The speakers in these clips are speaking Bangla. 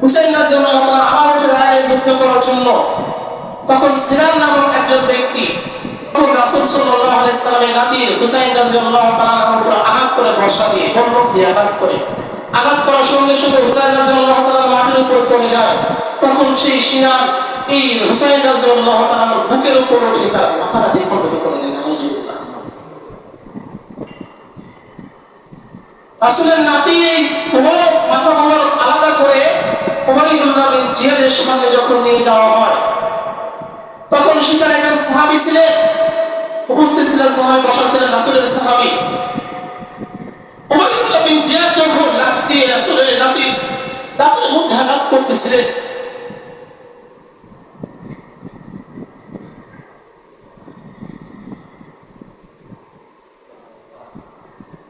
হুসাইন রাদিয়াল্লাহু তাআলা আবার উঠে দাঁড়ালেন যুদ্ধ করার জন্য। তখন সিনান নামক একজন ব্যক্তি রাসূল সাল্লাল্লাহু আলাইহি সাল্লামের নাতি হুসাইন রাদিয়াল্লাহু তাআলার উপর আঘাত করে বর্ষা দিয়ে বন্দুক দিয়ে আঘাত করার সঙ্গে সঙ্গে হুসাইন রাদিয়াল্লাহু তাআলা মাটির উপর পড়ে যায়। তখন সেই সিনান এই হুসাইন রাদিয়াল্লাহু তাআলার বুকের উপর উঠে তার মাথাটা দিয়ে খণ্ডিত করে দেয়। নাউযুবিল্লাহ। রাসূলের নাতি মাথা মোবারক আলাদা করে উবাইদুল্লাহ বিন জিয়াদের সামনে যখন নিয়ে যাওয়া হয়, তখন সেখানে একজন সাহাবী ছিলেন, উপস্থিত ছিলেন, সাহাবী বসা ছিলেন, রাসূলের সাহাবী উবাইদুল্লাহ বিন জিয়াদ যখন লাঠি দিয়ে রাসূলের নাতির দাঁতের মধ্যে আঘাত করতেছিলেন,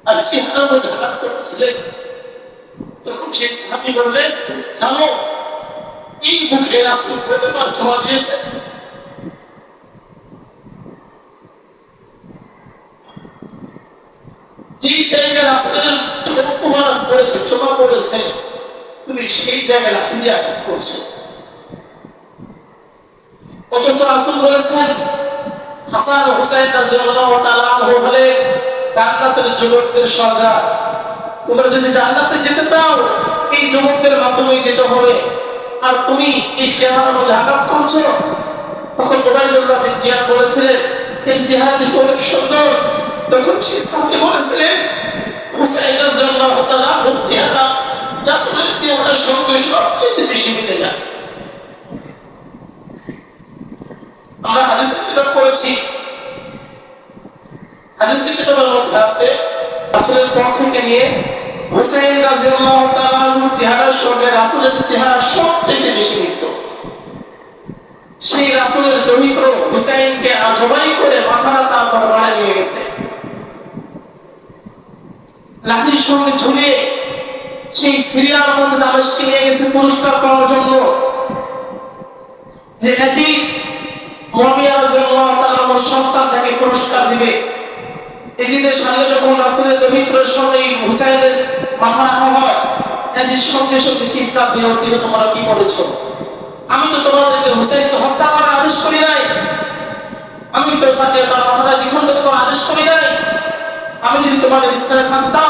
আর চেহারার মধ্যে আঘাত করতেছিলেন, তখন সেই সাহাবী বললেন, তুমি জানো এই মুখে রাসূল কতবার ছোঁয়া দিয়েছে? যে জায়গায় রাসূলের অপমান করেছে, ছোঁয়া করেছে, তুমি সেই জায়গায় লাঠি দিয়ে আঘাত করছো। অথচ রাসূল বলেছেন হাসান হুসাইন রাদিয়াল্লাহু তাআলা আনহু হলে জান্নাতের যুবকদের সর্দার। তোমরা যদি জান্নাতে যেতে চাও এই যুবকদের মাধ্যমেই যেতে হবে, আর তুমি এই চেহারার মধ্যে আঘাত করছো। তখন উবাইদুল্লাহ বিন জিয়াদ বলেছিলেন, এই চেহারা দেখে অনেক সুন্দর। তখন সেই সাহাবী বলেছিলেন, হুসাইন রাদিয়াল্লাহু তাআলা ওর চেহারা রাসূলের চেহারার সঙ্গে সবচেয়ে বেশি মিলে যায়। আমরা হাদিসের কিতাব পড়েছি, হাদিসের কিতাবের মধ্যে আছে রাসূলের পর থেকে নিয়ে হুসাইন রাদিয়াল্লাহু তাআলার চেহারার সঙ্গে রাসূলের চেহারা সবচেয়ে বেশি মিলত। সেই রাসূলের দৌহিত্র হুসাইনকে জবাই করে মাথাটা তার দরবারে নিয়ে গেছে, লাঠির সঙ্গে ঝুলিয়ে সেই সিরিয়ার মধ্যে দামেস্কে নিয়ে গেছে পুরস্কার পাওয়ার জন্য, যে এটি মুআবিয়া রাদিয়াল্লাহু তাআলা ওর সন্তানকে পুরস্কার দিবে। এজিদের সামনে যখন রাসূলের দৌহিত্রের সঙ্গে হুসাইনের মাথা রাখা হয়, এজিদ সঙ্গে সঙ্গে চিৎকার দিয়ে উঠছিল, তোমরা কি করেছো? আমি তো তোমাদেরকে হুসাইনকে হত্যা করার আদেশ করি নাই, আমি তো তাকে তার মাথাটা দ্বিখণ্ডিত করার আদেশ করি নাই। আমি যদি তোমাদের স্থানে থাকতাম,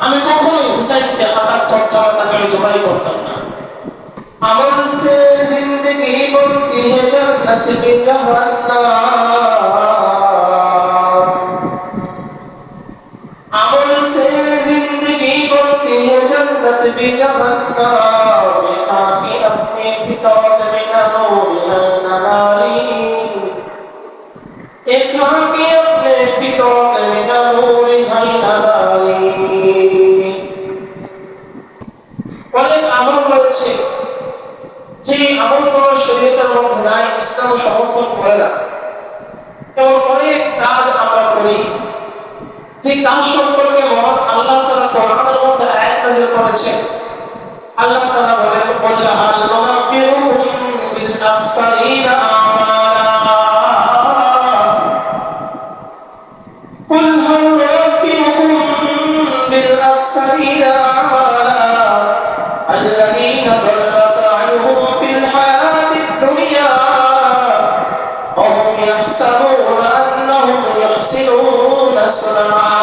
আমি কখনোই হুসাইনকে আঘাত করতাম না, তাকে আমি জবাই করতাম না। আমল সে জিন্দেগি বলতি হে জান্নাত বি জাহান্নাম, আমল সে জিন্দেগি বলতি হে জান্নাত বি জাহান্নাম, তাকি আপনি বিতাত বিনা নূর নালারি, একাকি আপনি ফিতরত বিনা নূর নালারি। অনেক আমল রয়েছে যে আমলগুলো শরীয়তের মধ্যে নাই, ইসলাম সমর্থন করে না, এবং অনেক কাজ আমরা করি যে কাজ সম্পর্কে মহান আল্লাহ তাআলা কোরআনের মধ্যে আয়াত নাযিল করেছেন। আল্লাহ তাআলা বলেন, কুল হাল নুনাব্বিউকুম বিল আখসারিনা আমালা, কুল হাল নুনাব্বিউকুম বিল আখসারিনা আমালা আল্লাযীনা দাল্লা সা'য়ুহুম ফিল হায়াতিদ দুনিয়া ওয়া হুম ইয়াহসাবুনা আন্নাহুম ইউহসিনুনা সুনআ।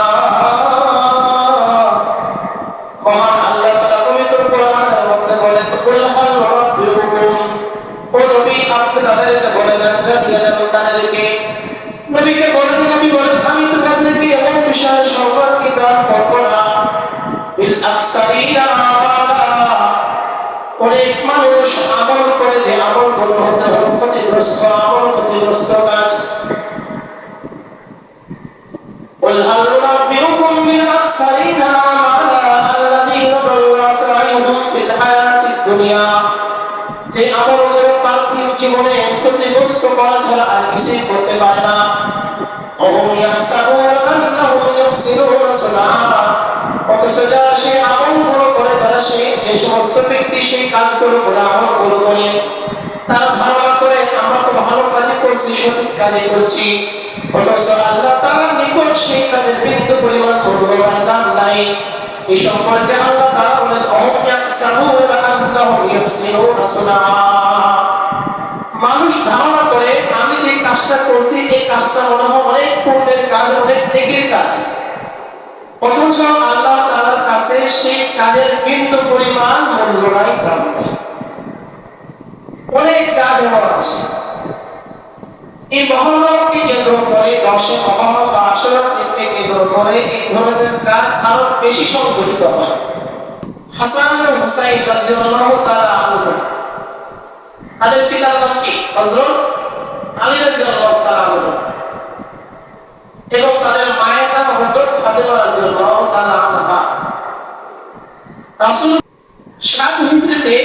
মহান আল্লাহ তাআলা পবিত্র কোরআনের মধ্যে বলেন, কুল হাল নুনাব্বিউকুম, ও নবী আপনি তাদেরকে বলে দেন, জানিয়ে দেন তাদেরকে। নবীকে বলেন, নবী বলেন, আমি তোমাদেরকে এমন বিষয় সংবাদ কি দান করব না, বিল আখসারিনা আমালা, অনেক মানুষ আমল করে যে আমলগুলো হতে হবে ক্ষতিগ্রস্ত আমল, ক্ষতিগ্রস্ত কাজ। কুল হাল নুনাব্বিউকুম বিল আখসারিনা আমালা আল্লাযীনা দাল্লা সা'য়ুহুম ফিল হায়াতিদ দুনিয়া, যে আমলগুলো পার্থিব জীবনে ক্ষতিগ্রস্ত করা ছাড়া আর কিছুই করতে পারে না। ওয়া হুম ইয়াহসাবুনা আন্নাহুম ইউহসিনুনা সুনআ, অথচ যারা সেই আমলগুলো করে, যারা যে সমস্ত ব্যক্তি সেই কাজগুলো করে, আমলগুলো করে, তারা ধারণা করে আমরা তো ভালো কাজই করছি, সঠিক কাজই করছি, অথচ আল্লাহ তাআলার নিকট সেই কাজের বিন্দু পরিমাণ মূল্যবান দাম নাই। এই সম্পর্কে আল্লাহ তাআলা বলেন অহুম ইয়াহসাবুনা আন্নাহুম ইউহসিনুনা সুনআ। মানুষ ধারণা করে আমি যে কাজটা করছি এই কাজটা মনে হয় অনেক পুণ্যের কাজ, অনেক নেকির কাজ, অথচ আল্লাহ তাআলার কাছে সেই কাজের বিন্দু পরিমাণ মূল্য নাই, দাম নাই। অনেক কাজ এমন আছে এই মহরমকে কেন্দ্র করে, 10 মহরম বা আশুরা দিনকে কেন্দ্র করে এই ধরনের কাজ আরো বেশি সংঘটিত হয়। হাসান ও হুসাইন রাদিয়াল্লাহু তাআলা আনহু, তাদের পিতার নাম কি? হযরত আলী রাদিয়াল্লাহু তাআলা আনহু, এবং তাদের মায়ের নাম হযরত ফাতেমা রাদিয়াল্লাহু তাআলা আনহা। রাসূল 7 হিজরিতে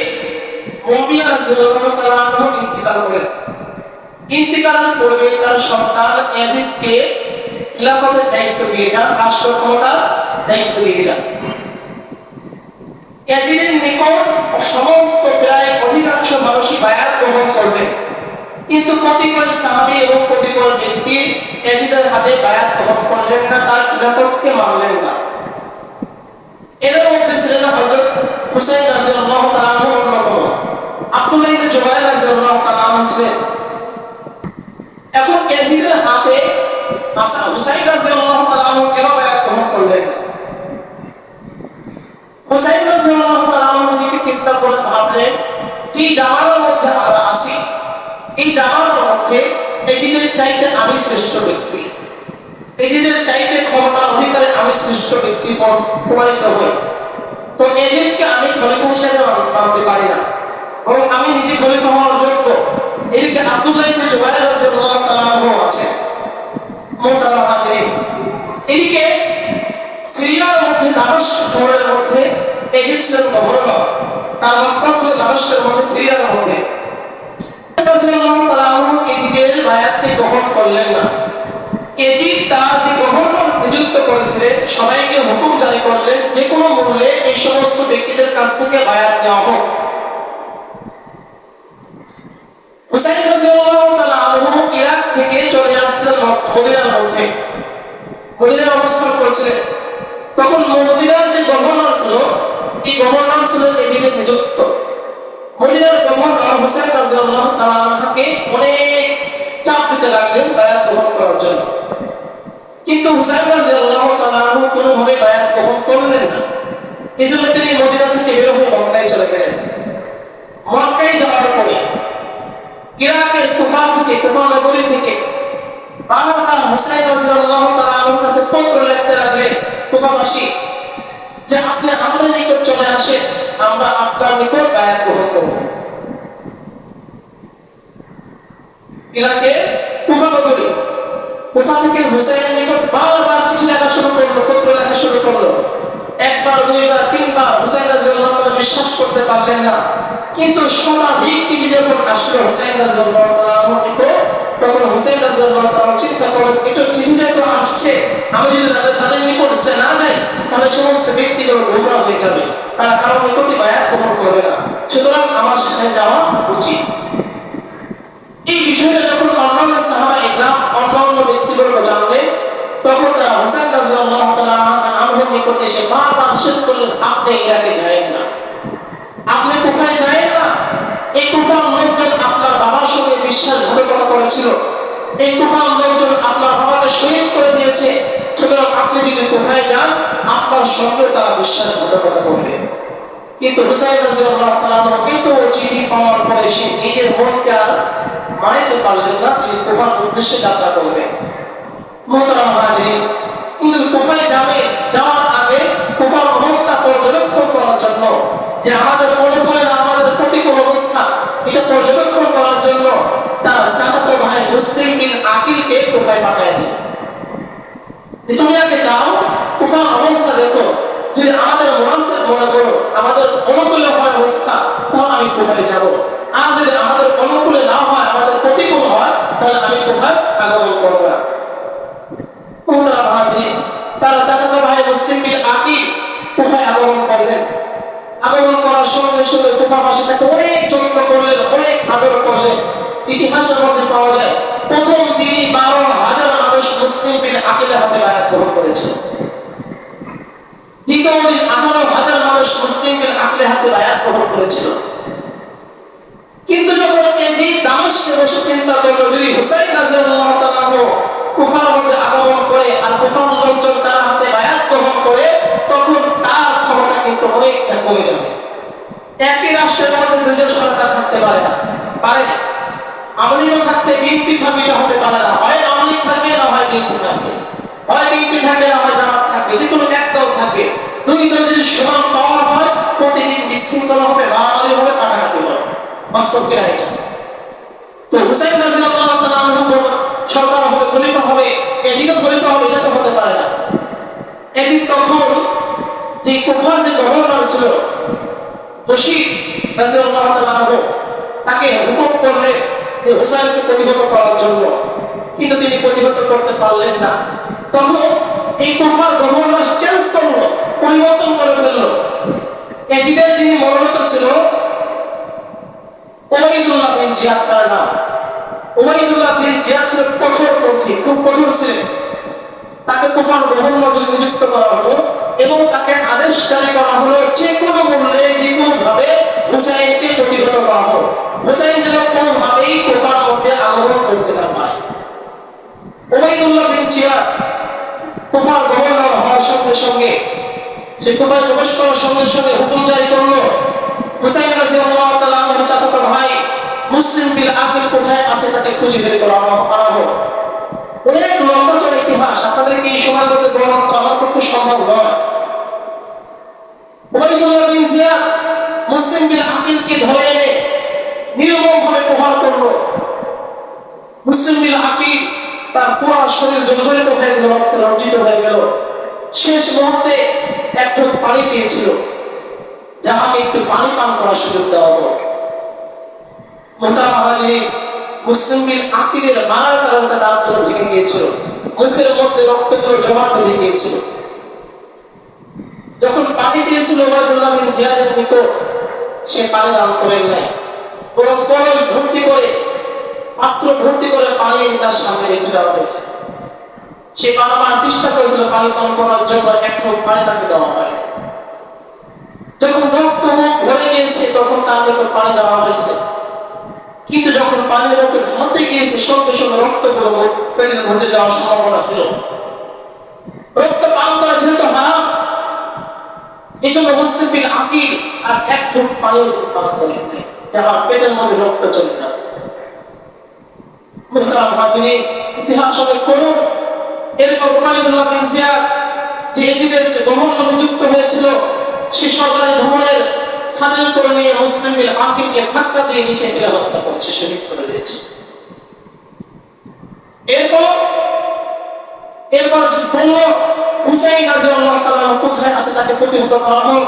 মুআবিয়া রাদিয়াল্লাহু তাআলা আনহু ইন্তিকাল করেন। ইন্তিকালের পূর্বে তার সন্তান ইয়াজিদকে খিলাফতের দায়িত্ব দিয়ে যান, রাষ্ট্র ক্ষমতার দায়িত্ব দিয়ে যান। ইয়াজিদের নিকট সমস্ত প্রায় অধিকাংশ মানুষই বায়াত গ্রহণ করলেন, কিন্তু কতিপয় সাহাবী এবং কতিপয় ব্যক্তি ইয়াজিদের হাতে বায়াত গ্রহণ করলেন না, তার খিলাফতকে মানলেন না। এদের মধ্যে ছিলেন হযরত হুসাইন রাদিয়াল্লাহু তাআলা আনহু অন্যতম, আব্দুল্লাহ ইবনে জুবাইর রাদিয়াল্লাহু তাআলা আনহু ছিলেন। এখন ইয়াজিদের হাতে হাসান হুসাইন রাদিয়াল্লাহু তাআলা আনহু কেন বায়াত গ্রহণ করলেন না? হুসাইন রাদিয়াল্লাহু তাআলা আনহু নিজেকে চিন্তা করে ভাবলেন যে জামানার মধ্যে আমরা আছি, এই জামানার মধ্যে ইয়াজিদের চাইতে আমি শ্রেষ্ঠ ব্যক্তি, ইয়াজিদের চাইতে ক্ষমতার অধিকারে আমি শ্রেষ্ঠ ব্যক্তি প্রমাণিত হই। তো ইয়াজিদকে আমি খলিফা হিসেবে মানতে পারি না, এবং আমি নিজে খলিফা হওয়ার যোগ্য। এদিকে আব্দুল্লাহ ইবনে জুবাইর রাদিয়াল্লাহু তাআলা আনহু আছে। মুহতারাম হাজিরিন, এদিকে সিরিয়ার মধ্যে দামেস্ক শহরের মধ্যে ইয়াজিদ ছিলেন গভর্নর, তার মাস্টার ছিল দামেস্কের মধ্যে, সিরিয়ার মধ্যে। রাদিয়াল্লাহু তাআলা আনহু ইয়াজিদের বায়াতকে গ্রহণ করলেন না। ইয়াজিদ তার যে গভর্নর নিযুক্ত করেছিলেন সবাইকে হুকুম জারি করলেন যে কোনো মূল্যে এই সমস্ত ব্যক্তিদের কাছ থেকে বায়াত নেওয়া হোক। হুসাইন রাদিয়াল্লাহু তাআলা আনহু ইরাক থেকে চলে আসছিলেন মদিনার মধ্যে, মদিনায় অবস্থান করছিলেন। তখন মদিনার যে গভর্নর ছিল, এই গভর্নর ছিলেন ইয়াজিদের নিযুক্ত। মদিনার গভর্নর হুসাইন রাদিয়াল্লাহু তাআলা আনহুকে অনেক চাপ দিতে লাগলেন বায়াত গ্রহণ করার জন্য, কিন্তু হুসাইন রাদিয়াল্লাহু তাআলা আনহু কোনোভাবে বায়াত গ্রহণ করলেন না। এজন্য তিনি মদিনা থেকে বের হয়ে মক্কায় চলে গেলেন। মক্কায় যাওয়ার পরে ইরাকের কুফা থেকে, কুফা নগরী থেকে বারবার হুসাইন রাদিয়াল্লাহু তাআলা আনহুর কাছে পত্র লিখতে লাগলেন কুফাবাসী যে আপনি আমাদের নিকট চলে আসেন, আমরা আপনার নিকট বায়াত গ্রহণ করব। ইরাকের কুফা নগরী, কুফা থেকে হুসাইনের নিকট বারবার চিঠি লেখা শুরু করলো, পত্র লেখা শুরু করলো। একবার, দুইবার, তিনবার হুসাইন রাদিয়াল্লাহু তাআলা বিশ্বাস করতে পারলেন না, কিন্তু শতাধিক চিঠি যখন আসলো হুসাইন রাদিয়াল্লাহু তাআলা আনহুর নিকট, তখন হুসাইন রাদিয়াল্লাহু তাআলা চিন্তা করলেন এটা চিঠি যখন আসছে, আমি যদি তাদের নিকট না যাই তাহলে সমস্ত ব্যক্তিগুলো গোমরাহ হয়ে যাবে, তারা কারো নিকটই বায়াত গ্রহণ করবে না, সুতরাং আমার সেখানে যাওয়া উচিত। এই বিষয়টা যখন অন্যান্য সাহাবা ইকরাম, অন্যান্য ব্যক্তিবর্গ জানলেন, তখন তারা হুসাইন রাদিয়াল্লাহু তাআলা আনহুর নিকট এসে বারবার নিষেধ করলেন আপনি ইরাকে যাবেন না, আপনি কুফায় যাবেন না। এই কুফার লোকজন আপনার বাবার সঙ্গে বিশ্বাসঘাতকতা করেছিল, এই কুফার লোকজন আপনার বাবাকে শহীদ করে দিয়েছে, সুতরাং আপনি যদি কুফায় যান আপনার সঙ্গে তারা বিশ্বাসঘাতকতা করবে। কিন্তু হুসাইন রাদিয়াল্লাহু তাআলা আনহু কিন্তু চিঠি পাওয়ার পরে সে নিজের মনকে আর মানাইতে পারলেন না, তিনি কুফার উদ্দেশ্যে যাত্রা করবেন। মুহতারাম হাজিরিন, কিন্তু কুফায় যাওয়ার আগে কুফার অবস্থা পর্যবেক্ষণ করার জন্য, যে আমাদের অনুকূলে না আমাদের প্রতিকূল অবস্থা, এটা পর্যবেক্ষণ করার জন্য তার চাচাতো ভাই মুসলিম বিন আকিলকে কুফায় পাঠিয়ে দিল। তুমি আগে যাও, কুফার অবস্থা দেখো, যদি আমাদের মুনাসিব মনে করো, আমাদের অনুকূলে হয় অবস্থা, তাহলে আমি কুফায় যাব, আর যদি আমাদের অনুকূলে না হয়, আমাদের প্রতিকূল হয়, তাহলে আমি কুফায় আগমন করবো না। তার চাচাতো ভাই মুসলিম বিন আকিল কুফায় আগমন করলেন। আগমন করার সঙ্গে সঙ্গে কুফাবাসী তাকে অনেক যত্ন করলেন, অনেক আদর করলেন। ইতিহাসের মধ্যে পাওয়া যায় প্রথম দিনই 12,000 মানুষ মুসলিম বিন আকিলের হাতে বায়াত গ্রহণ করেছিল। দ্বিতীয় দিন 18,000 মানুষ মুসলিমদের আকলে হাতে বায়াত গ্রহণ করেছিল। কিন্তু যখন এজিদ দামেস্কে বসে চিন্তা করলো যদি হুসাইন রাদিয়াল্লাহু তাআলা কুফার মধ্যে আগমন করে আর কুফার লোকজন তার হাতে বায়াত গ্রহণ করে, তখন তার ক্ষমতা কিন্তু অনেকটা কমে যাবে। একই রাষ্ট্রের মধ্যে দুজন সরকার থাকতে পারে না, পারে না। আওয়ামী লীগও থাকতে বিএনপি থাকবে, এটা হতে পারে না। হয় আওয়ামী লীগ থাকবে, না হয় বিএনপি থাকবে, হয় বিএনপি থাকবে, না হয় জামাত থাকবে, যে কোনো এক দল থাকবে। দুই দল যদি সমান পাওয়ার হয়, প্রতিদিন বিশৃঙ্খলা হবে, মারামারি হবে, কাটাকাটি হবে। বাস্তব কিনা এটা? তো হুসাইন রাদিয়াল্লাহু তাআলা সরকার হবে, খলিফা হবে, এজিদও খলিফা হবে, এটা তো হতে পারে না। এজিদ তখন যে কুফার যে গভর্নর ছিল বশীর রাদিয়াল্লাহু তাআলা তাকে হুকুম করলেন যে হুসাইনকে প্রতিহত করার জন্য, কিন্তু তিনি প্রতিহত করতে পারলেন না। তখন এই কুফার গভর্নর চেঞ্জ করলো, পরিবর্তন করে ফেললো। এজিদের যিনি মনোনীত ছিল উবাইদুল্লাহ বিন জিয়াদ তার নাম। উবাইদুল্লাহ বিন জিয়াদ ছিল কঠোরপন্থী, খুব কঠোর ছিলেন। তাকে কুফার গভর্নর নিযুক্ত করা হলো এবং তাকে আদেশ জারি করা হলো যে কোনো মূল্যে যে কোনো ভাবে হুসাইনকে প্রতিহত করা হোক, হুসাইন যেন কোনোভাবেই কুফার মধ্যে আগমন করতে না পারে। উবাইদুল্লাহ বিন জিয়াদ কুফার গভর্নর হওয়ার সঙ্গে সঙ্গে, সে কুফায় প্রবেশ করার সঙ্গে সঙ্গে হুকুম জারি করলো হুসাইন রাদিয়াল্লাহু তাআলা আনহু চাচাতো ভাই মুসলিম বিল আকিল কোথায় আছে তাকে খুঁজে বের করা হোক। অনেক লম্বা চড়া ইতিহাস, আপনাদেরকে এই সময়ের মধ্যে বর্ণনা করা আমার পক্ষে সম্ভব নয়। উবাইদুল্লাহ বিন জিয়াদ মুসলিম বিল আকিলকে ধরে এনে নির্মমভাবে প্রহার করলো। মুসলিম বিল আকিল তার পুরো শরীর জর্জরিত হয়ে গেল, রক্তে রঞ্জিত হয়ে গেল। শেষ মুহূর্তে এক ঢোক পানি চেয়েছিল, যাহাকে একটু পানি পান করার সুযোগ দেওয়া হলো। মুহতারাম হাজিরিন, মুসলিম বিল আকিলের মারার কারণে তার দাঁতগুলো ভেঙে গিয়েছিল, মুখের মধ্যে রক্তগুলো জমা বেঁধে গিয়েছিল। যখন পানি চেয়েছিল উবাইদুল্লাহ বিন জিয়াদের নিকট, সে পানি দান করেন নাই, বরং কলস ভর্তি করে, পাত্র ভর্তি করে পানি তার সামনে রেখে দেওয়া হয়েছে। সে বারবার চেষ্টা করেছিল পানি পান করার জন্য, এক ঢোক পানি তাকে দেওয়া হয়। যখন রক্ত মুখ ভরে গিয়েছে তখন তার নিকট পানি দেওয়া হয়েছে, কিন্তু যখন পানির মুখে ঢালতে গিয়েছে সঙ্গে সঙ্গে রক্তগুলো পেটের মধ্যে যাওয়ার সম্ভাবনা ছিল। রক্ত পান করা যেহেতু হারাম, এই জন্য মুসলিম বিল আকিল আর এক ঢোক পানি পান করেন নাই, যার পেটের মধ্যে রক্ত চলে যাবে। মুহতারাম হাজিরিন, ইতিহাস অনেক করুন। এরপর উবাইদুল্লাহ বিন জিয়াদ যে এজিদের গভর্নর নিযুক্ত হয়েছিল, সে সরকারি ভবনের ছাদের উপরে নিয়ে মুসলিম বিল আকিলকে ধাক্কা দিয়ে নিচে ফেলে হত্যা করেছে, শহীদ করে দিয়েছে। এরপর বলল হুসাইন রাদিয়াল্লাহু তাআলা কোথায় আছে তাকে প্রতিহত করা হোক।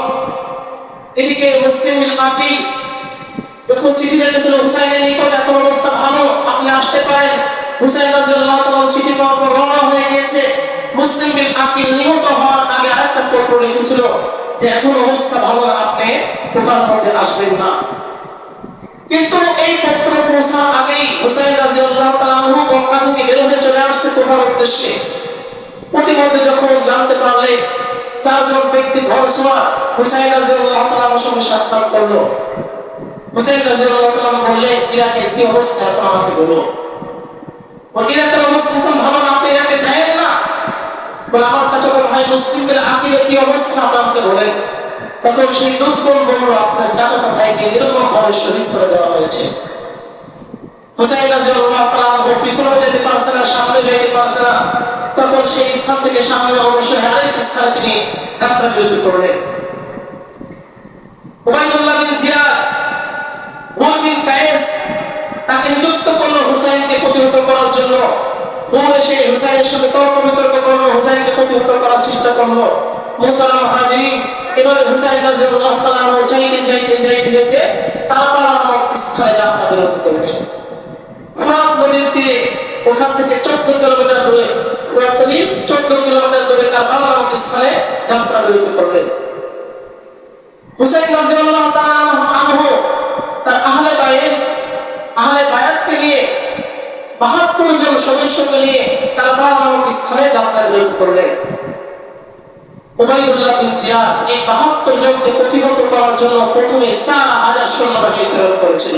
এদিকে মুসলিম বিল আকিল যখন চিঠি লিখেছিল হুসাইনের নিকট, এখন অবস্থা ভালো, আপনি আসতে পারেন। হুসাইন রাদিয়াল্লাহু তাআলা চিঠি পাওয়ার পর রওনা হয়ে গিয়েছে। মুসলিম বিল আকিল নিহত হওয়ার আগে আরেকটা পত্র লিখেছিল যে এখন অবস্থা ভালো না, আপনি কুফার মধ্যে আসবেন না। কিন্তু এই পত্র পৌঁছার আগেই হুসাইন রাদিয়াল্লাহু তাআলা আনহু মক্কা থেকে বের হয়ে চলে আসছে কুফার উদ্দেশ্যে। প্রতিমধ্যে যখন জানতে পারলে চারজন ব্যক্তি ঘরছোয়া হুসাইন রাদিয়াল্লাহু তাআলা আনহুর সঙ্গে সাক্ষাৎ করলো। হুসাইন রাদিয়াল্লাহু তাআলা বললেন, ইরাকের কি অবস্থা এখন আমাকে বলো। ইরাকের অবস্থা এখন ভালো না, আপনি ইরাকে যাবেন না। বলে আমার চাচাতো ভাই মুসলিম বিল আকিলের কি অবস্থা আপনি আমাকে বলেন। তখন সেই দূতগণ বলল, আপনার চাচাতো ভাইকে নির্মমভাবে শহীদ করে দেওয়া হয়েছে। হুসাইন রাদিয়াল্লাহু তাআলা আনহু পিছনেও যেতে পারছে না, সামনে যেতে পারছে না। তখন সেই স্থান থেকে সামনে অবশ্যই আরেক স্থানে তিনি যাত্রা বিরতি করলেন। উবাইদুল্লাহ বিন জিয়াদ হুর বিন কায়েস তাকে নিযুক্ত করলো হুসাইনকে প্রতিহত করার জন্য। হুর এসে হুসাইনের সঙ্গে তর্ক বিতর্ক করলো, হুসাইনকে প্রতিহত করার চেষ্টা করলো। মুহতারাম হাজিরিন, এভাবে হুসাইন রাদিয়াল্লাহু তাআলা আনহু যাইতে কারবালা নামক স্থানে যাত্রা বিরতি করলেন। ফুরাত নদীর তীরে, ওখান থেকে 14 কিলোমিটার দূরে, ফুরাত নদীর 14 কিলোমিটার দূরে কারবালা নামক স্থানে যাত্রা বিরতি করলেন। হুসাইন রাদিয়াল্লাহু তাআলা আনহু তার আহলে বায়াতকে নিয়ে 72 জন সদস্যকে নিয়ে কারবালা নামক স্থানে যাত্রা বিরতি করলেন। উবাইদুল্লাহ বিন জিয়াদ এই ৭২ জনকে প্রতিহত করার জন্য প্রথমে ৪,০০০ সৈন্যবাহিনী প্রেরণ করেছিল।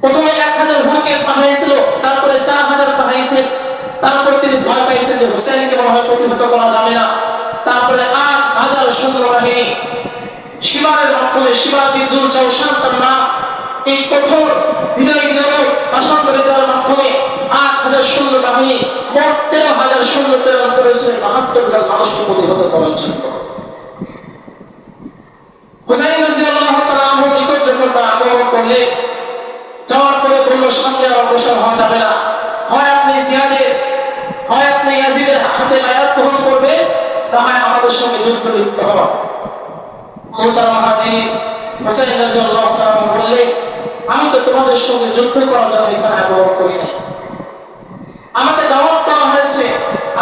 প্রথমে ১,০০০ হুরকে পাঠাইছিল, তারপরে ৪,০০০ পাঠাইছে। তারপরে তিনি ভয় পাইছেন যে হুসাইনকে মনে হয় প্রতিহত করা যাবে না। তারপরে ৮,০০০ সৈন্যবাহিনী শিবারের মাধ্যমে, শিবার বিন জুল জাওশান তার নাম, এই কঠোর হৃদয় বিদারক ভাষণ করে দেওয়ার মাধ্যমে ৮,০০০ সৈন্যবাহিনী মোট ১৩,০০০ সৈন্য প্রেরণ করেছিলেন ৭২ জন মানুষকে প্রতিহত করার জন্য। হুসাইন রাদিয়াল্লাহু তাআলা আনহুর নিকট যখন তারা আগমন করলেন, যাওয়ার পরে বলল, সামনে আর অগ্রসর হওয়া যাবে না, হয় আপনি জিয়াদের, হয় আপনি ইয়াজিদের হাতে বায়াত গ্রহণ করবে, না হয় আমাদের সঙ্গে যুদ্ধ লিপ্ত হওয়া। মুহতারাম হাজির, হুসাইন রাদিয়াল্লাহু তাআলা বললেন, আমি তো তোমাদের সঙ্গে যুদ্ধ করার জন্য এখানে আগমন করি নাই। আমাকে দাওয়াত করা হয়েছে,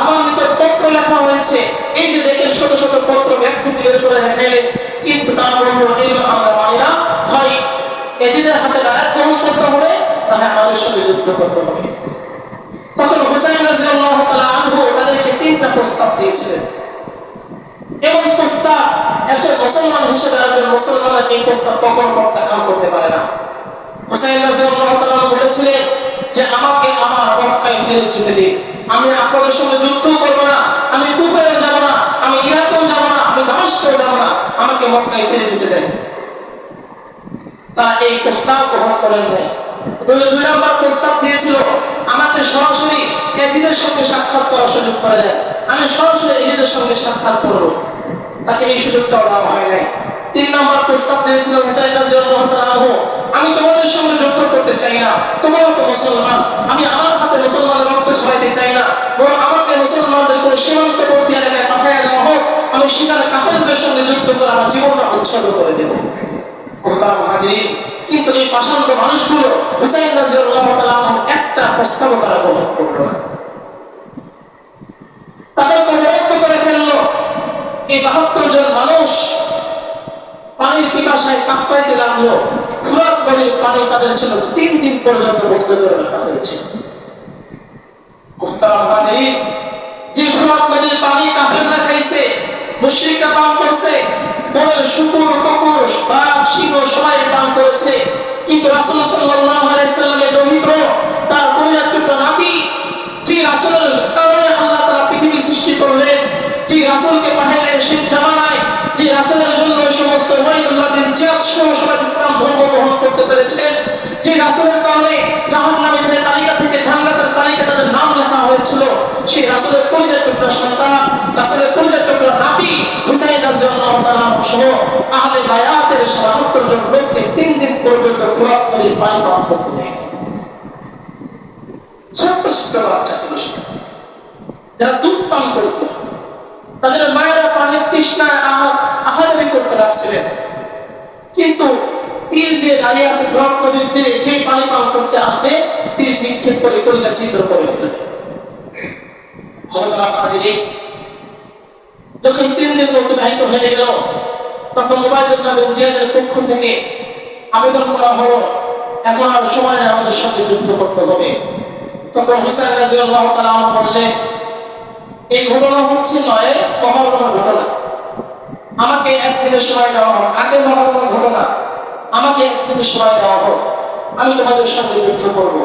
আমার নিকট পত্র লেখা হয়েছে, এই যে দেখেন ছোট ছোট পত্র ব্যাগ থেকে বের করে দেখাইলে, কিন্তু তারা বলল এইগুলো আমরা মানি না, হয় এজিদের হাতে বায়াত গ্রহণ করতে হবে, না হয় আমাদের সঙ্গে যুদ্ধ করতে হবে। তখন হুসাইন রাদিয়াল্লাহু তাআলা আনহু তাদেরকে ৩টা প্রস্তাব দিয়েছিলেন। এবং প্রস্তাব একজন মুসলমান হিসেবে একজন মুসলমানের এই প্রস্তাব কখনো প্রত্যাখ্যান করতে পারে না। হুসাইন রাদিয়াল্লাহু তাআলা বলেছিলেন যে আমাকে আমার মক্কায় ফিরে যেতে দিন, আমি আপনাদের সঙ্গে যুদ্ধ করব না, আমি কুফায়ও যাব না, আমি ইরাকেও যাব না, আমি দামেস্কেও যাব না, আমাকে মক্কায় ফিরে যেতে দেন। তারা এই প্রস্তাব গ্রহণ করেন নাই। ২ নম্বর প্রস্তাব দিয়েছিল, আমাকে সরাসরি ইয়াজিদের সঙ্গে সাক্ষাৎ করার সুযোগ করে দেন, আমি সরাসরি ইয়াজিদের সঙ্গে সাক্ষাৎ করব। তাকে এই সুযোগটা দেওয়া হয় নাই। ৩ নম্বর প্রস্তাব দিয়েছিল হুসাইন রাদিয়াল্লাহু তাআলা আনহু, আমি তোমাদের সঙ্গে যুদ্ধ করতে চাই না, তোমরাও তো মুসলমান, আমি আমার হাতে মুসলমানের রক্ত ছড়াইতে চাই না, বরং আমাকে মুসলমানদের কোনো সীমান্তবর্তী এলাকায় পাঠাইয়া দেওয়া হোক, আমি সেখানে কাফেরদের সঙ্গে যুদ্ধ করে আমার জীবনটা উৎসর্গ করে দেব। মুহতারাম হাজিরিন, কিন্তু এই পাষাণ্ড মানুষগুলো হুসাইন রাদিয়াল্লাহু তাআলা আনহু একটা প্রস্তাব তারা গ্রহণ করল না। তাদেরকে বিরক্ত করে ফেলল। এই ৭২ জন মানুষ পানির পিপাসায় কাঁপতে লাগলো। ফুরাত নদীর পানি তাদের জন্য ৩ দিন পর্যন্ত বন্ধ করে রাখা হয়েছে। মুহতারাম হাজিরিন, যে ফুরাত নদীর পানি কাফেররা খাইছে, মুশরিকরা পান করছে, বনের শুকুর, কুকুর, বাঘ, সিংহ সবাই পান করেছে, কিন্তু রাসূল সাল্লাল্লাহু আলাইহি সাল্লামের দরিদ্র তার পরিত্যক্ত নাতি, যে রাসূলের কারণে আল্লাহ তাআলা পৃথিবী সৃষ্টি করলেন, যে রাসূলকে পাঠাইলেন সেই জামানায়, যে রাসূলের জন্য সমস্ত উবাইদুল্লাহ বিন জিয়াদ সহ সবাই ইসলাম ধর্ম গ্রহণ করতে পেরেছেন, যে রাসূলের কারণে জাহান্নামীদের তালিকা থেকে জান্নাতের তালিকা তাদের নাম লেখা হয়েছিল, সেই রাসূলের কলিজার টুকরা সন্তান, রাসূলের কলিজার টুকরা নাতি হুসাইন রাদিয়াল্লাহু তাআলা সহ আহলে বায়াতের ৭২ জন লোককে ৩ দিন পর্যন্ত ফুরাত নদীর পানি পান করতে দেয়নি। ছোট্ট ছোট্ট বাচ্চা ছিল সেটা, যারা দুধ পান করত, তাদের মায়েরা পানির তৃষ্ণায় আহাজারি করতে লাগছিলেন, কিন্তু তীর দিয়ে দাঁড়িয়ে আছে ফুরাত নদীর তীরে, যে পানি পান করতে আসবে তীর নিক্ষেপ করে কলিজা ছিদ্র করে ফেলবে। মুহতারাম হাজিরিন, যখন ৩ দিন অতিবাহিত হয়ে গেল, তখন উবাইদুল্লাহ বিন জিয়াদের পক্ষ থেকে আবেদন করা হলো, এখন আর সময় নেই, আমাদের সঙ্গে যুদ্ধ করতে হবে। তখন হুসাইন রাদিয়াল্লাহু তাআলা আনহু বললেন, এই ঘটনা হচ্ছে নয় মহরমের ঘটনা, আমাকে একদিনের সময় দেওয়া হোক, আগে মহরমের ঘটনা, আমাকে একদিনের সময় দেওয়া হোক, আমি তোমাদের সঙ্গে যুদ্ধ করব।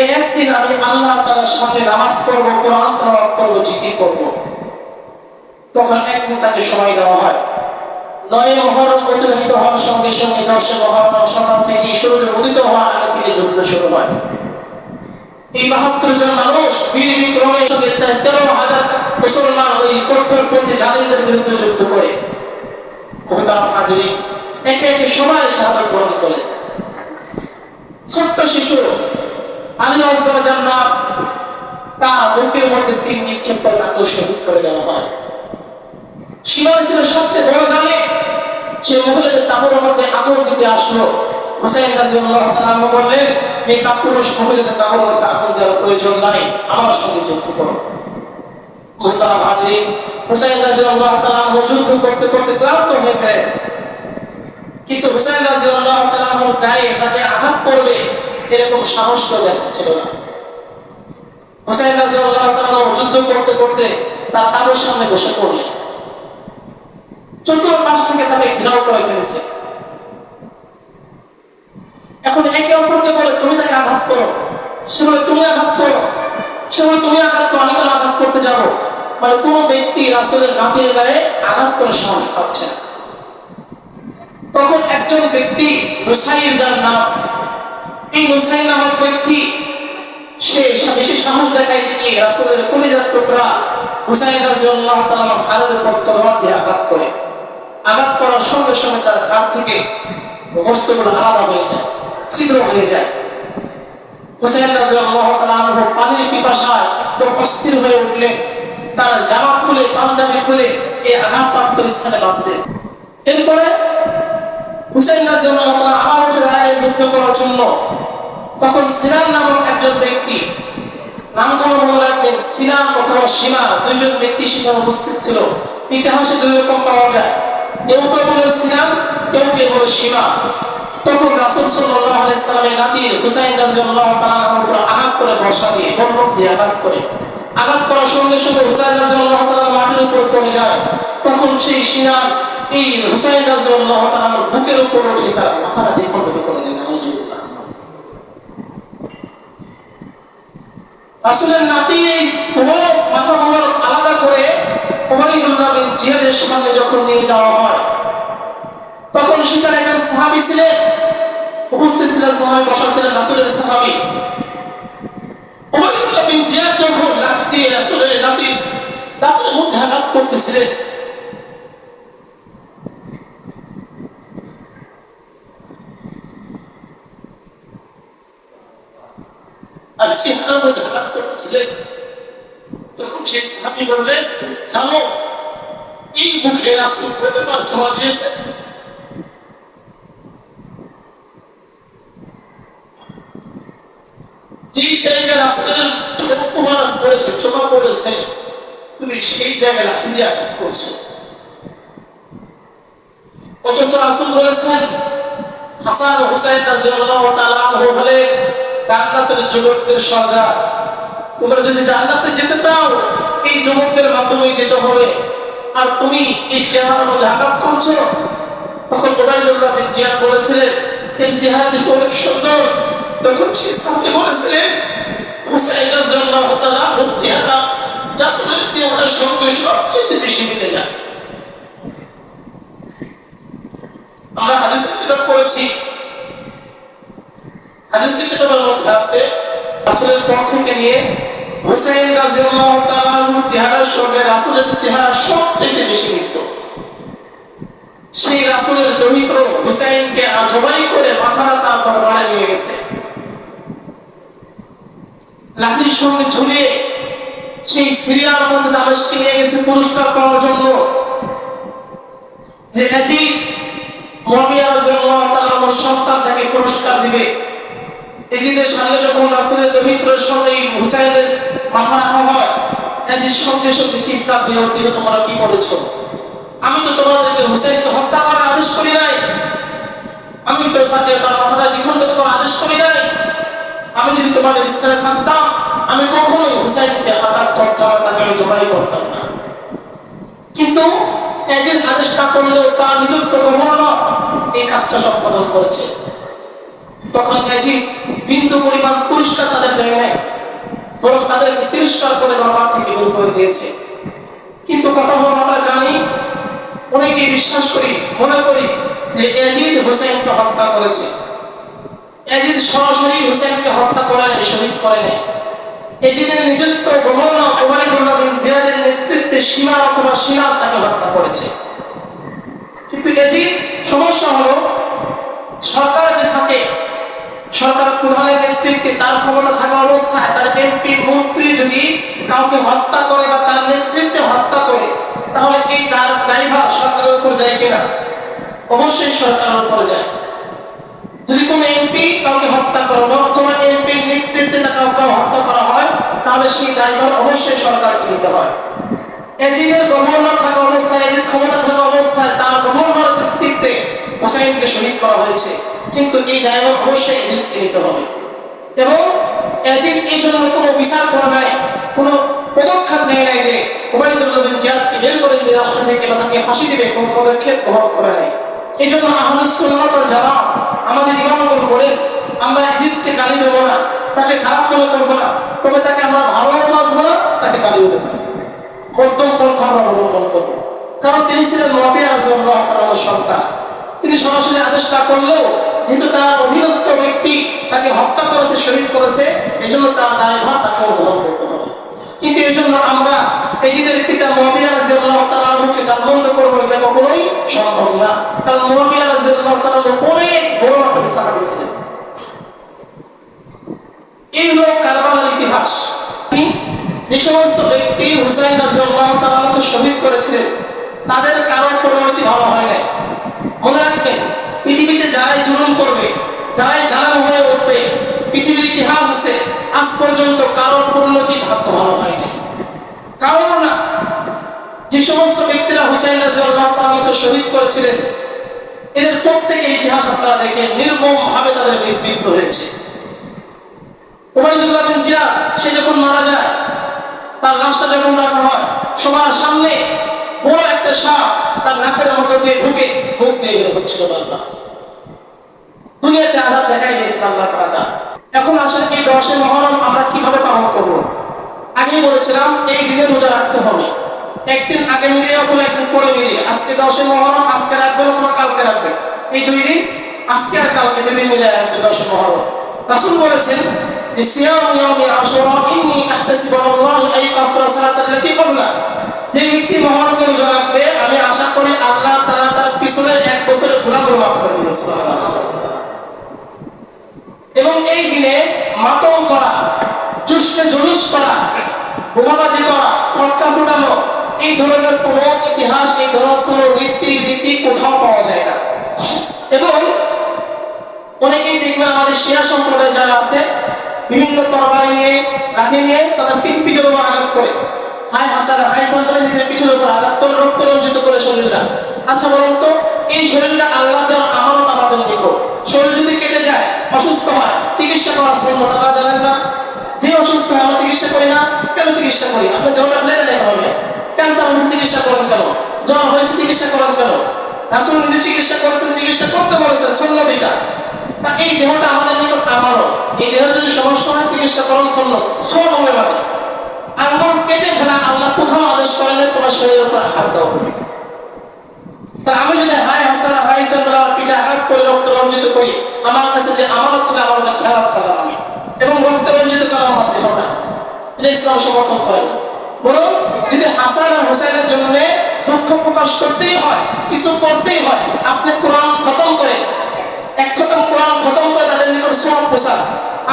এই একদিন আমি আল্লাহ তাআলার সামনে নামাজ পড়ব, কোরআন তেলাওয়াত করব, জিকির করব। তখন একদিন তাকে সময় দেওয়া হয়। ৯ মুহররম অতিবাহিত হওয়ার সঙ্গে সঙ্গে ১০ মুহররম সকাল থেকে সূর্য উদিত হওয়ার আগে থেকে যুদ্ধ শুরু হয়। এই ৭২ জন মানুষ বীর বিক্রমের সঙ্গে ১৩,০০০ মুসলমান ওই কঠোরপন্থী জালিমদের বিরুদ্ধে যুদ্ধ করে। মুহতারাম হাজিরিন, একে একে সবাই শাহাদাত বরণ করে। ছোট্ট শিশু আলী আসগর জান্নাত, তার বুকের মধ্যে তীর নিক্ষেপ করে তাকে শহীদ করে দেওয়া হয়। শিবার ছিল সবচেয়ে বড় জালিম, সে মহিলাদের তাঁবুর মধ্যে আগুন দিতে আসলো। হুসাইন রাদিয়াল্লাহু তাআলা আনহু বললেন, এই কাপুরুষ মহিলাদের তাঁবুর মধ্যে আগুন দেওয়ার প্রয়োজন নাই, আমার সঙ্গে যুদ্ধ করো। মুহতারাম হাজিরিন, হুসাইন রাদিয়াল্লাহু তাআলা আনহু যুদ্ধ করতে করতে ক্লান্ত হয়ে গেলেন, কিন্তু হুসাইন রাদিয়াল্লাহু তাআলা আনহু গায়ে তাকে আঘাত করবে এরকম সাহস তো দেখাচ্ছিল না। হুসাইন রাদিয়াল্লাহু তাআলা যুদ্ধ করতে করতে তার তাবুর সামনে বসে পড়লেন। চতুর্পাশ থেকে তাকে ঘেরাও করে ফেলেছে। এখন একে অপরকে বলে তুমি তাকে আঘাত করো, সে বলে তুমি আঘাত করো, সে বলে তুমি আঘাত করো, আমি কেন আঘাত করতে যাবো। মানে কোন ব্যক্তি রাসূলের নাতির গায়ে আঘাত করে সাহস পাচ্ছে না। তখন একজন ব্যক্তি নুসাইর, যার নাম, এই নুসাইর নামক ব্যক্তি সে বেশি সাহস দেখায় গিয়ে রাসূলের কলিজার টুকরা হুসাইন রাদিয়াল্লাহু তাআলা ঘাড়ের উপর তলোয়ার দিয়ে আঘাত করে। আঘাত করার সঙ্গে সঙ্গে তার ঘাড় থেকে বস্তুগুলো আলাদা হয়ে যায়, ছিদ্র হয়ে যায়। হুসাইন রাদিয়াল্লাহু তাআলা পানির পিপাসায় একদম অস্থির হয়ে উঠলেন। তার জামা খুলে, পাঞ্জাবি খুলে এই আঘাতপ্রাপ্ত স্থানে বাঁধলেন। এরপরে হুসাইন রাদিয়াল্লাহু তাআলা আবার উঠে দাঁড়ালেন যুদ্ধ করার জন্য। তখন সিনান নামক একজন ব্যক্তি, নামগুলো মনে রাখবেন, সিনান অথবা সীমা, দুইজন ব্যক্তি সেখানে উপস্থিত ছিল। ইতিহাসে দুই রকম পাওয়া যায়, কেউ কেউ বলেন সিনান, কেউ কেউ বলে সীমা। তখন রাসূল সাল্লাল্লাহু আলাইহি সাল্লামের নাতির হুসাইন রাদিয়াল্লাহু তাআলার উপর আঘাত করে, বর্ষা দিয়ে, বন্দুক দিয়ে আঘাত করে। আঘাত করার সঙ্গে সঙ্গে হুসাইন রাদিয়াল্লাহু তাআলা মাটির উপর পড়ে যায়। তখন সেই সিনান এই হুসাইন রাদিয়াল্লাহু তাআলার বুকের উপর উঠে তার মাথাটা দ্বিখণ্ডিত করে দেয়। নাউযুবিল্লাহ। রাসূলের নাতি এই মাথা মোবারক আলাদা করে উবাইদুল্লাহ বিন জিয়াদের সামনে যখন নিয়ে যাওয়া হয়, তখন সেখানে একজন সাহাবী ছিলেন, উপস্থিত ছিলেন, সাহাবী বসা ছিলেন, রাসূলের সাহাবী। উবাইদুল্লাহ বিন জিয়াদ যখন লাঠি দিয়ে রাসূলের নাতির দাঁতের মধ্যে আঘাত করতেছিলেন, আর চেহারা মধ্যে আঘাত করতেছিলেন, তখন সেই সাহাবী বললেন, তুমি জানো এই মুখে রাসূল কতবার ধোয়া দিয়েছে? যে জায়গায় রাসূলের চোখ পড়েছে, চোখা পড়েছে, তুমি সেই জায়গায় লাঠি দিয়ে আঘাত করছো। অথচ রাসূল বলেছেন হাসান হুসাইন রাদিয়াল্লাহু তাআলা আনহু হলে জান্নাতের যুবকদের সর্দার। তোমরা যদি জান্নাতে যেতে চাও এই যুবকদের মাধ্যমেই যেতে হবে, আর তুমি এই চেহারার মধ্যে আঘাত করছো। তখন উবাইদুল্লাহ বিন জিয়াদ বলেছিলেন, এই চেহারা দেখতে অনেক সুন্দর। তখন সে সাহাবী বলেছিলেন, হুসাইন রাদিয়াল্লাহু তাআলা ওর চেহারা রাসূলের চেহারার সঙ্গে সবচেয়ে বেশি মিলে যায়। আমরা হাদিসের কিতাব পড়েছি, হাদিসের কিতাবের মধ্যে আছে রাসূলের পর থেকে নিয়ে হুসাইন রাদিয়াল্লাহু তাআলার চেহারার সঙ্গে রাসূলের চেহারা সবচেয়ে বেশি মিলত। সেই রাসূলের দৌহিত্র হুসাইনকে জবাই করে মাথাটা তার দরবারে নিয়ে গেছে, লাঠির সঙ্গে ঝুলিয়ে সেই সিরিয়ার মধ্যে দামেস্কে নিয়ে গেছে পুরস্কার পাওয়ার জন্য। যে ইয়াজিদ মুআবিয়া রাদিয়াল্লাহু তাআলা সন্তান তাকে পুরস্কার দিবে। ইয়াজিদের সামনে যখন রাসূলের দৌহিত্রের সঙ্গে হুসাইনের মাথা রাখা হয়, ইয়াজিদ সঙ্গে সঙ্গে চিৎকার দিয়ে উঠছিল, তোমরা কি করেছো? আমি তো তোমাদেরকে হুসাইনকে হত্যা করার আদেশ করি নাই, আমি তো তাকে তার মাথাটা দ্বিখণ্ডিত করার আদেশ করি নাই। আমি যদি তোমাদের স্থানে থাকতাম, আমি কখনোই হুসাইনকে আঘাত করতাম না, তাকে আমি জবাই করতাম না। কিন্তু ইয়াজিদ আদেশ না করলেও তার নিযুক্ত গভর্নর এই কাজটা সম্পাদন করেছে। তখন ইয়াজিদ বিন্দু পরিমাণ পুরস্কার তাদের দেয় নাই, বরং তাদেরকে তিরস্কার করে দরবার থেকে বের করে দিয়েছে। কিন্তু কথা হলো, আমরা জানি, অনেকেই বিশ্বাস করি, মনে করি যে ইয়াজিদ হুসাইনকে হত্যা করেছে। ইয়াজিদ সরাসরি হুসাইনকে হত্যা করে নাই, শহীদ করে নাই। ইয়াজিদের নিযুক্ত গভর্নর উবাইদুল্লাহ বিন জিয়াদের নেতৃত্বে সীমা অথবা সিনান তাকে হত্যা করেছে। কিন্তু ইয়াজিদ, সমস্যা হলো, সরকার যে থাকে, সরকার প্রধানের নেতৃত্বে তার ক্ষমতা থাকা অবস্থায় তার এমপি মন্ত্রী যদি কাউকে হত্যা করে বা তার নেতৃত্বে হত্যা করে, তাহলে এই তার দায়ভার সরকারের উপর যায় কিনা? অবশ্যই সরকারের উপর যায়। যদি কোনো এমপি কাউকে হত্যা করে অথবা এমপির নেতৃত্বে কাউকে হত্যা করা হয়, তাহলে সেই দায়ভার অবশ্যই সরকারকে নিতে হয়। ইয়াজিদের গভর্নর থাকা অবস্থায়, ইয়াজিদ ক্ষমতা থাকা অবস্থায় তার গভর্নরের নেতৃত্বে হুসাইনকে শহীদ করা হয়েছে, কিন্তু এই দায়ভার অবশ্যই ইয়াজিদকে নিতে হবে। এবং ইয়াজিদ এই জন্য কোনো বিচার করে নাই, কোনো পদক্ষেপ নেয় নাই যে উবাইদুল্লাহ বিন জিয়াদকে বের করে দিবে রাষ্ট্র থেকে বা তাকে ফাঁসি দিবে, কোন পদক্ষেপ গ্রহণ করে নাই। এই জন্য আহলুস সুন্নাহ ওয়াল জামাত আমাদের ইমামগণ বলেন, আমরা ইজিদকে গালি দেবো না, তাকে খারাপ মনে করবো না, তবে তাকে আমরা ভালো মানবো না, তাকে গালি দেবো না, মধ্যম পন্থা আমরা অবলম্বন করবো। কারণ তিনি ছিলেন মুআবিয়া রাদিয়াল্লাহু তাআলার সন্তান। তিনি সরাসরি আদেশ না করলেও যেহেতু তার অধীনস্থ ব্যক্তি তাকে হত্যা করেছে, শহীদ করেছে, এই জন্য তার দায়ভার তাকে গ্রহণ করতে হবে। কিন্তু এই জন্য আমরা এজিদের পিতা মুআবিয়া রাদিয়াল্লাহু তাআলাকে গালমন্দ করবো, এটা কখনোই সম্ভব না। কারণ মুআবিয়া রাদিয়াল্লাহু তাআলা অনেক বড় একটা সাহাবী ছিলেন। এই হলো কারবালার ইতিহাস। যে সমস্ত ব্যক্তি হুসাইন রাদিয়াল্লাহু তাআলাকে শহীদ করেছিলেন তাদের কারোর পরিণতি ভালো হয় নাই। মনে রাখবেন, পৃথিবীতে যারাই জুলুম করবে, যারাই জালেম হয়ে উঠবে, পৃথিবীর ইতিহাস আছে আজ পর্যন্ত কারোর পরিণতি ভাগ্য ভালো হয় নাই, কারোর না। যে সমস্ত ব্যক্তিরা হুসাইন রাদিয়াল্লাহু তাআলাকে শহীদ করেছিলেন এদের প্রত্যেকের ইতিহাস আপনারা দেখেন, নির্মম ভাবে তাদের নির্বৃত্ত হয়েছে। উবাইদুল্লাহ বিন জিয়াদ সে যখন মারা যায়, তার লাশটা যখন রাখা হয়, সবার সামনে বড় একটা সাপ তার নাকের মধ্যে দিয়ে ঢুকে মুখ দিয়ে বের হচ্ছিল। বাবা দুনিয়াতে আযাব দেখাই দিয়েছে আল্লাহ তাআলা। এখন আসলে এই 10 মুহররম আমরা কিভাবে পালন করব? আগেই বলেছিলাম এই দিনে রোজা রাখতে হবে, একদিন আগে মিলিয়ে অথবা একদিন পরে মিলিয়ে। আজকে 10 মুহররম, আজকে রাখবেন অথবা কালকে রাখবেন, এই 2 দিন, আজকে আর কালকে 2 দিন মিলিয়ে রাখবেন 10 মুহররম। রাসূল বলেছেন যে সিয়াম ইয়াউমি আশুরা ইন্নী আহতাসিবু আলাল্লাহি আন ইয়াগফিরা সালাতাল্লাতী ক্বাবলা। যে ব্যক্তি মুহররমে রোজা রাখবে আমি আশা করি আল্লাহ তাআলা তার পিছনের 1 বছরের গুনাহগুলো মাফ করে দিবেন। সুবহানাল্লাহ। এবং এই দিনে মাতম করা, জুসকে জুলুস করা, বোমাবাজি করা, ফটকা ফুটানো, এই ধরনের কোন ইতিহাস, এই ধরনের কোন রীতি কোথাও পাওয়া যায় না। এবং অনেকেই দেখবেন আমাদের শিয়া সম্প্রদায় যারা আছে বিভিন্ন তরবারি নিয়ে, লাঠি নিয়ে তাদের পিঠের উপর আঘাত করে, হাই হাসারা হাই সন্তানে নিজের পিঠের উপর আঘাত করে রক্ত রঞ্জিত করে শরীরটা। আচ্ছা বলুন তো, এই শরীরটা আল্লাহ দেওয়ার আমানত আমাদের নিকট। শরীর যদি কেটে যায়, অসুস্থ হয়, চিকিৎসা করার সুন্নাত আপনারা জানেন না? যে অসুস্থ হয় আমরা চিকিৎসা করি না, কেন চিকিৎসা করি? আপনি দেহটা ফেলে দেন এভাবে, ক্যান্সার হয়েছে চিকিৎসা করেন কেন? জ্বর হয়েছে চিকিৎসা করেন কেন? রাসূল নিজে চিকিৎসা করেছেন, চিকিৎসা করতে বলেছেন, সুন্নাত এটা। তা এই দেহটা আমাদের নিকট আমানত। এই দেহ যদি সমস্যা হয় চিকিৎসা করার সুন্নাত, সব হবে বাদে। আঙ্গুল কেটে ফেলা আল্লাহ কোথাও আদেশ করেন তোমার শরীরের উপর হাত দাও তুমি। তাহলে আমি যদি হাই হাসানা হাই সন্তান পিঠে আঘাত করে রক্ত রঞ্জিত করি, আমার কাছে যে আমানত ছিল আমাদের খেয়াল করলাম আমি, এবং রক্ত রঞ্জিত করা আমার দেহটা, এটা ইসলাম সমর্থন করে না। বরং যদি হাসান আর হুসাইনের জন্য দুঃখ প্রকাশ করতেই হয়, কিছু করতেই হয়, আপনি কোরআন খতম করে, 1 খতম কোরআন খতম করে তাদের নিকট সওয়াব পোষান।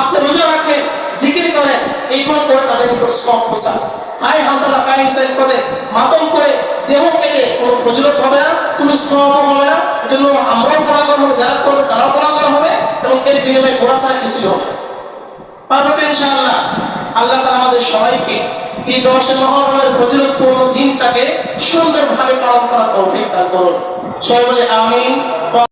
আপনি রোজা রাখেন, জিকির করেন, এইগুলো করে তাদের নিকট সওয়াব পোষান। হাই হাসান হাই হুসাইন করে মাতম করে দেহ কেটে কোনো ফজিলত হবে না, কোনো সওয়াব হবে না। এজন্য আমরাও গুনাহগার হবে, যারা করবে তারাও গুনাহগার হবে, এবং এর বিনিময়ে গুনাহ ছাড়া কিছুই হবে পারবো তো ইনশাআল্লাহ। আল্লাহ তাআলা আমাদের সবাইকে এই 10 মুহররমের ফজিলতপূর্ণ দিনটাকে সুন্দরভাবে পালন করার তৌফিক দান করুন। সবাই বলে আমিন।